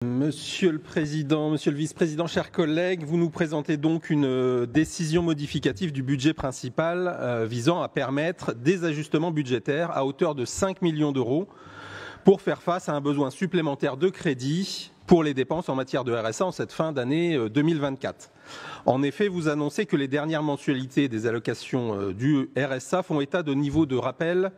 Monsieur le Président, Monsieur le Vice-président, chers collègues, vous nous présentez donc une décision modificative du budget principal visant à permettre des ajustements budgétaires à hauteur de 5 millions d'euros pour faire face à un besoin supplémentaire de crédit pour les dépenses en matière de RSA en cette fin d'année 2024. En effet, vous annoncez que les dernières mensualités des allocations du RSA font état de niveaux de rappel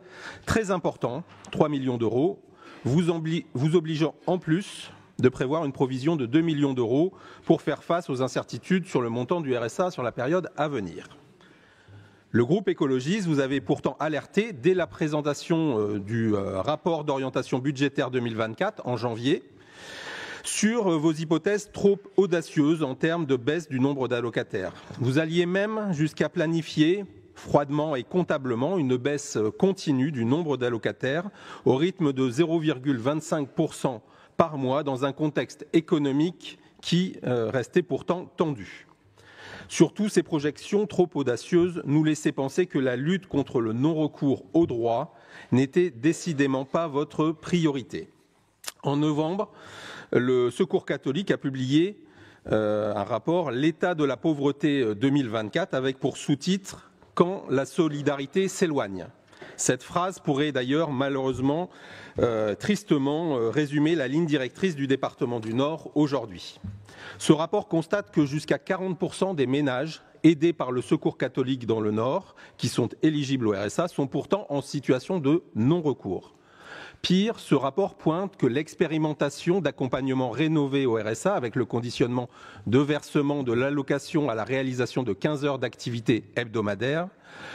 très importants, 3 millions d'euros, vous obligeant en plus de prévoir une provision de 2 millions d'euros pour faire face aux incertitudes sur le montant du RSA sur la période à venir. Le groupe écologiste vous avait pourtant alerté dès la présentation du rapport d'orientation budgétaire 2024 en janvier sur vos hypothèses trop audacieuses en termes de baisse du nombre d'allocataires. Vous alliez même jusqu'à planifier froidement et comptablement une baisse continue du nombre d'allocataires au rythme de 0,25% par mois dans un contexte économique qui restait pourtant tendu. Surtout, ces projections trop audacieuses nous laissaient penser que la lutte contre le non-recours au droit n'était décidément pas votre priorité. En novembre, le Secours catholique a publié un rapport « L'état de la pauvreté 2024 » avec pour sous-titre « Quand la solidarité s'éloigne ». Cette phrase pourrait d'ailleurs malheureusement, tristement résumer la ligne directrice du département du Nord aujourd'hui. Ce rapport constate que jusqu'à 40% des ménages aidés par le Secours catholique dans le Nord, qui sont éligibles au RSA, sont pourtant en situation de non-recours. Pire, ce rapport pointe que l'expérimentation d'accompagnement rénové au RSA avec le conditionnement de versement de l'allocation à la réalisation de 15 heures d'activité hebdomadaire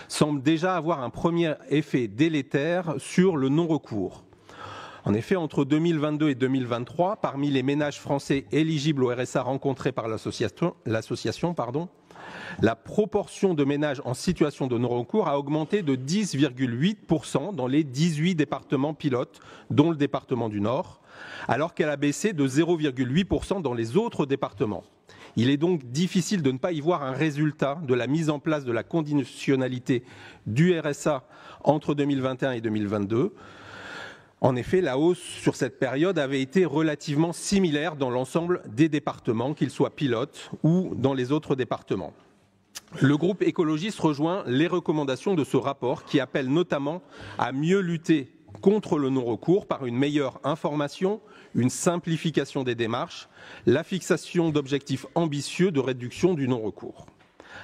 semble déjà avoir un premier effet délétère sur le non-recours. En effet, entre 2022 et 2023, parmi les ménages français éligibles au RSA rencontrés par l'association, la proportion de ménages en situation de non-recours a augmenté de 10,8% dans les 18 départements pilotes, dont le département du Nord, alors qu'elle a baissé de 0,8% dans les autres départements. Il est donc difficile de ne pas y voir un résultat de la mise en place de la conditionnalité du RSA entre 2021 et 2022. En effet, la hausse sur cette période avait été relativement similaire dans l'ensemble des départements, qu'ils soient pilotes ou dans les autres départements. Le groupe écologiste rejoint les recommandations de ce rapport qui appelle notamment à mieux lutter contre le non-recours par une meilleure information, une simplification des démarches, la fixation d'objectifs ambitieux de réduction du non-recours.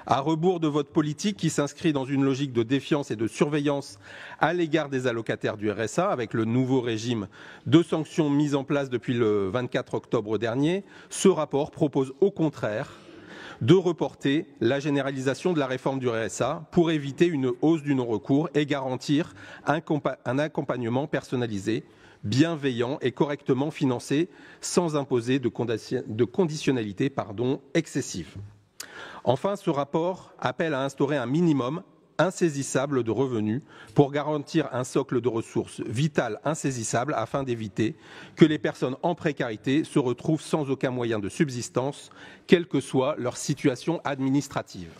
À rebours de votre politique qui s'inscrit dans une logique de défiance et de surveillance à l'égard des allocataires du RSA, avec le nouveau régime de sanctions mis en place depuis le 24 octobre dernier, ce rapport propose au contraire de reporter la généralisation de la réforme du RSA pour éviter une hausse du non-recours et garantir un accompagnement personnalisé, bienveillant et correctement financé sans imposer de conditionnalité excessive. Enfin, ce rapport appelle à instaurer un minimum insaisissable de revenus pour garantir un socle de ressources vitales insaisissables afin d'éviter que les personnes en précarité se retrouvent sans aucun moyen de subsistance, quelle que soit leur situation administrative.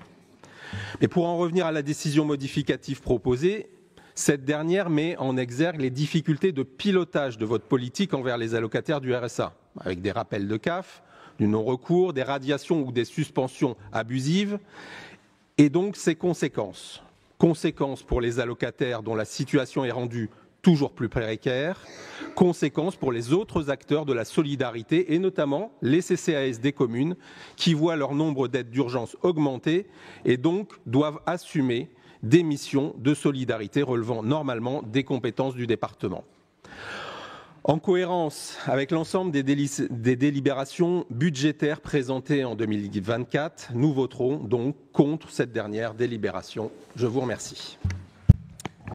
Mais pour en revenir à la décision modificative proposée, cette dernière met en exergue les difficultés de pilotage de votre politique envers les allocataires du RSA, avec des rappels de CAF, du non-recours, des radiations ou des suspensions abusives, et donc ses conséquences. Conséquences pour les allocataires dont la situation est rendue toujours plus précaire, conséquences pour les autres acteurs de la solidarité et notamment les CCAS des communes qui voient leur nombre d'aides d'urgence augmenter et donc doivent assumer des missions de solidarité relevant normalement des compétences du département. En cohérence avec l'ensemble des délibérations budgétaires présentées en 2024, nous voterons donc contre cette dernière délibération. Je vous remercie.